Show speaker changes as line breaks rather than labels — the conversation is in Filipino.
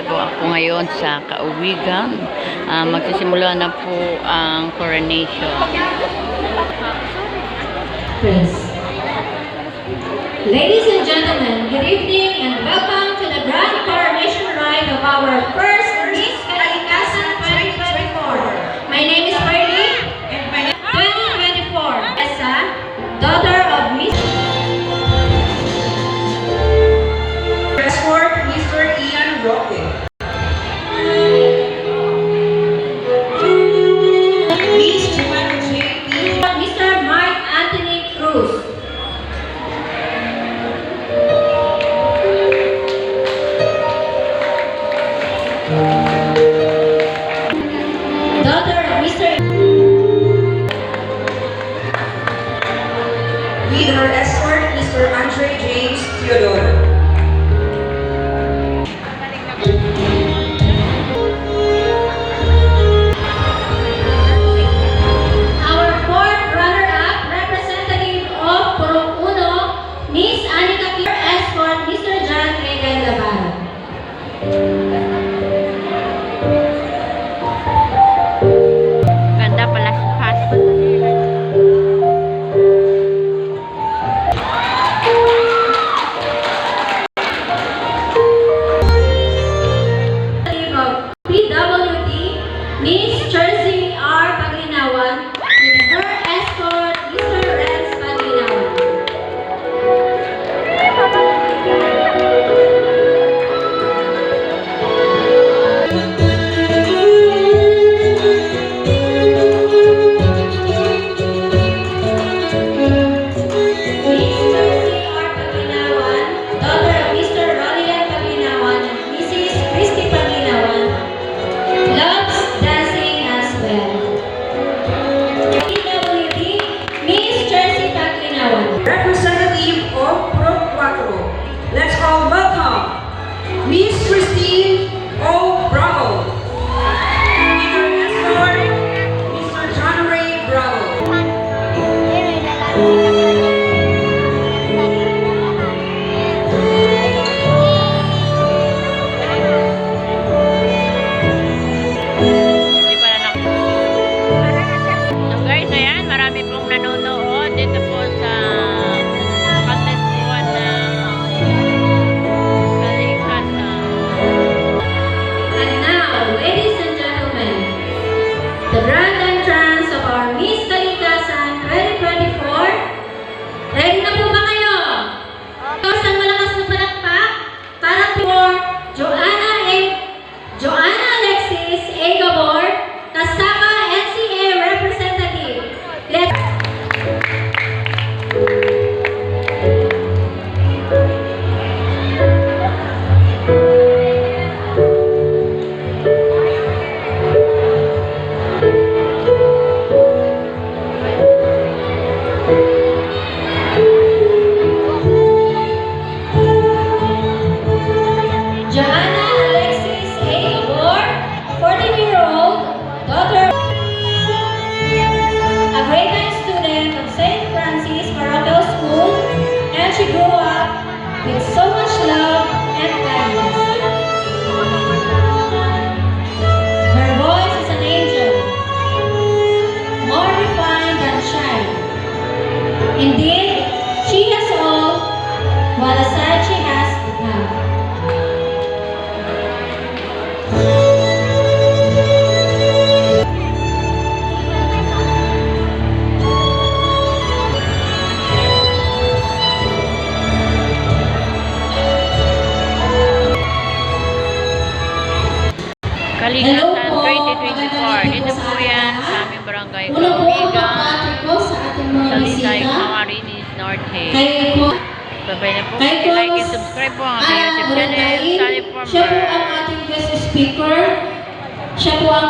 Nandito po ako ngayon sa Kauwigan. Magsisimula na po ang coronation.
Ladies and gentlemen, good evening and welcome to the grand coronation rite of our first Miss Kalikasan 2024. My name is Bernie, and my name is 2024. Esa, daughter of Miss
Escort Mr. Ian Roque. Miss Joanna J.P.
Mr. Mark Anthony Cruz. Daughter of Mr.
With her escort, Mr. Andre James Theodore.
Our fourth runner-up, representative of Purok Uno, Miss Anika Kier, escort Mr. John Regan Labar.
Ganda pala sa fast.
Of PWD, Miss Jersey R. Paglinawan, with her escort, Mr. Renz Paglinawan. Miss Jersey R. Paglinawan, daughter of Mr. Rolian Paglinawan and Mrs. Christy Paglinawan, loves dancing as well. PWD, Miss Jersey Paglinawan.
Representative of Pro 4. Let's all welcome Miss Christine O. Bravo. With her escort, Mr. John Ray Bravo.
Hindi pala na. So guys, ayan, marami pong nanonood dito po sa katentuan ng Kalikasan.
And now, ladies and gentlemen, the grand entrance of our Miss Kalikasan 2024. Ready na po ba kayo? Isang malakas na palakpak para for Joanna Alexis A. Gabor, kasama NCA representative. Let's Joanna Alexis A. Gabor, 14-year-old, daughter, a grade 9 student of St. Francis Parochial School, and she grew up with so much love and kindness. Her voice is an angel, more refined than shy. Indeed, she has all what a sad she has become.
Kalikasan 2024. Dito po yan sa aming barangay Kauwigan, Talisay, Camarines Norte. Babay na po. Like and subscribe po ang aking YouTube channel. Sally
Siya po
Farmer.
ang ating guest speaker. Siya po ang